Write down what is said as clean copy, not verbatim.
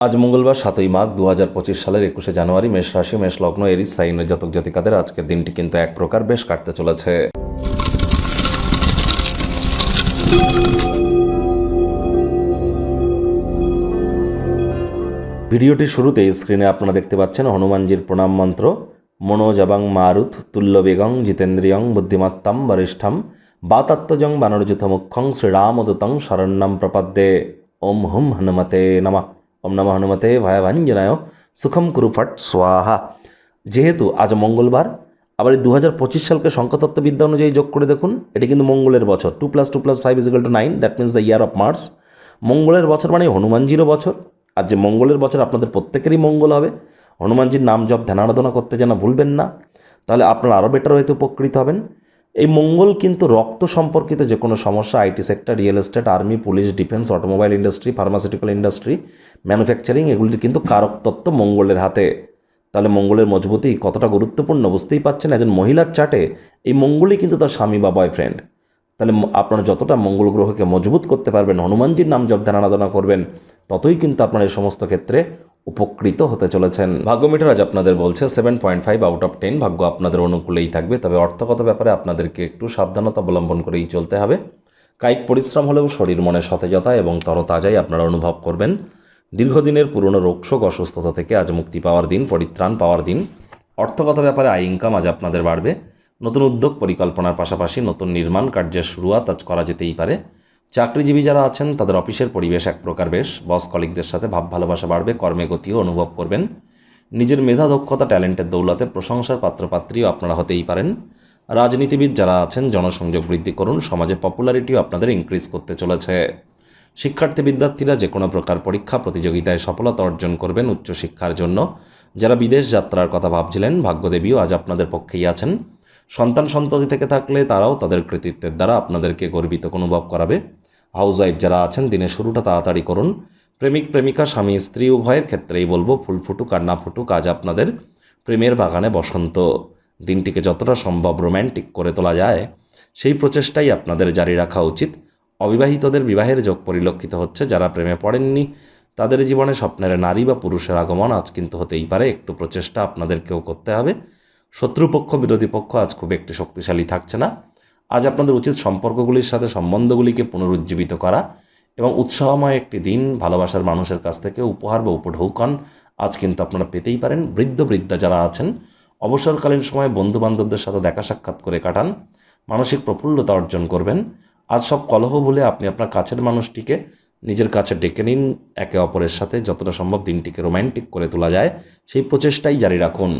আজ মঙ্গলবার ৭ই মাঘ ২০২৫ সালের ২১শে জানুয়ারি মেষ রাশি মেষ লগ্ন এরিস সাইনের জাতক জাতিকাদের আজকের দিনটি কিন্তু এক প্রকার বেশ কাটতে চলেছে। ভিডিওটির শুরুতেই স্ক্রিনে আপনারা দেখতে পাচ্ছেন হনুমানজির প্রণাম মন্ত্র। মনোজবাং মারুত তুল্য বেগং জিতেন্দ্রিয়ং বুদ্ধিমত্তাম বরিষ্ঠম বাতাত্মজং বানরযুথমুখ্যং শ্রীরামদূতং শরণ্যম প্রপদ্যে। ওম হুম হনুমতে নমঃ। ওম নমঃ হনুমতে ভয়াভাঞ্জনায় সুখম কুরু ফট স্বাহা। যেহেতু আজ মঙ্গলবার, আবার এই ২০২৫ সালকে সংখ্যাতত্ত্ববিদ্যা অনুযায়ী যোগ করে দেখুন, এটি কিন্তু মঙ্গলের বছর। 2+2+5 = 9, that means the year of Mars. মঙ্গলের বছর মানে হনুমানজিরও বছর। আর যে মঙ্গলের বছর আপনাদের প্রত্যেকেরই মঙ্গল হবে। হনুমানজির নাম জপ ধ্যান আরাধনা করতে যেন ভুলবেন না, তাহলে আপনারা আরও বেটার হয়তো উপকৃত হবেন। এই মঙ্গল কিন্তু রক্ত সম্পর্কিত যে কোনো সমস্যা, IT sector, real estate, army, police, defence, automobile industry, pharmaceutical industry, manufacturing, এগুলির কিন্তু কারক তত্ত্ব মঙ্গলের হাতে। তাহলে মঙ্গলের মজবুতি কতটা গুরুত্বপূর্ণ বুঝতেই পাচ্ছেন। একজন মহিলার চার্টে এই মঙ্গলই কিন্তু তার স্বামী বা বয়ফ্রেন্ড। তাহলে আপনারা যতটা মঙ্গল গ্রহকে মজবুত করতে পারবেন, হনুমানজির নাম জপ ধ্যান আরাধনা করবেন, ততই কিন্তু আপনারা এই সমস্ত ক্ষেত্রে উপকৃত হতে চলেছেন। ভাগ্যমিটার আজ আপনাদের বলছে 7.5/10। ভাগ্য আপনাদের অনুকূলেই থাকবে, তবে অর্থগত ব্যাপারে আপনাদেরকে একটু সাবধানতা অবলম্বন করেই চলতে হবে। কায়িক পরিশ্রম হলেও শরীর মনে সতেজতা এবং তরতাজাই আপনারা অনুভব করবেন। দীর্ঘদিনের পুরনো রোগশোক অসুস্থতা থেকে আজ মুক্তি পাওয়ার দিন, পরিত্রাণ পাওয়ার দিন। অর্থগত ব্যাপারে আয় ইনকাম আজ আপনাদের বাড়বে। নতুন উদ্যোগ পরিকল্পনার পাশাপাশি নতুন নির্মাণ কার্যের শুরুয়াত আজ করা যেতেই পারে। চাকরিজীবী যারা আছেন তাদের অফিসের পরিবেশ এক প্রকার বেশ। বস কলিগদের সাথে ভাব ভালোবাসা বাড়বে, কর্মে গতিও অনুভব করবেন। নিজের মেধা দক্ষতা ট্যালেন্টের দৌলতে প্রশংসার পাত্রপাত্রীও আপনারা হতেই পারেন। রাজনীতিবিদ যারা আছেন জনসংযোগ বৃদ্ধি করুন, সমাজে পপুলারিটিও আপনাদের ইনক্রিজ করতে চলেছে। শিক্ষার্থী বিদ্যার্থীরা যে কোনো প্রকার পরীক্ষা প্রতিযোগিতায় সফলতা অর্জন করবেন উচ্চশিক্ষার জন্য। যারা বিদেশ যাত্রার কথা ভাবছিলেন, ভাগ্যদেবীও আজ আপনাদের পক্ষেই আছেন। সন্তান সন্ততি থেকে থাকলে তারাও তাদের কৃতিত্বের দ্বারা আপনাদেরকে গর্বিত অনুভব করাবে। হাউসওয়াইফ যারা আছেন দিনের শুরুটা তাড়াতাড়ি করুন। প্রেমিক প্রেমিকা স্বামী স্ত্রী উভয়ের ক্ষেত্রেই বলবো, ফুল ফুটুক আর না ফুটুক, আজ আপনাদের প্রেমের বাগানে বসন্ত। দিনটিকে যতটা সম্ভব রোম্যান্টিক করে তোলা যায় সেই প্রচেষ্টাই আপনাদের জারি রাখা উচিত। অবিবাহিতদের বিবাহের যোগ পরিলক্ষিত হচ্ছে। যারা প্রেমে পড়েননি তাদের জীবনে স্বপ্নের নারী বা পুরুষের আগমন আজ কিন্তু হতেই পারে। একটু প্রচেষ্টা আপনাদেরকেও করতে হবে। শত্রুপক্ষ বিরোধী পক্ষ আজ খুব একটি শক্তিশালী থাকছে না। আজ আপনাদের উচিত সম্পর্কগুলির সাথে সম্বন্ধগুলিকে পুনরুজ্জীবিত করা এবং উৎসাহময় একটি দিন। ভালোবাসার মানুষের কাছ থেকে উপহার বা উপঢৌকন আজ কিন্তু আপনারা পেতেই পারেন। বৃদ্ধা যারা আছেন অবসরকালীন সময়ে বন্ধুবান্ধবদের সাথে দেখা সাক্ষাৎ করে কাটান, মানসিক প্রফুল্লতা অর্জন করবেন। আজ সব কলহ ভুলে আপনি আপনার কাছের মানুষটিকে নিজের কাছে ডেকে নিন। একে অপরের সাথে যতটা সম্ভব দিনটিকে রোম্যান্টিক করে তোলা যায় সেই প্রচেষ্টাই জারি রাখুন।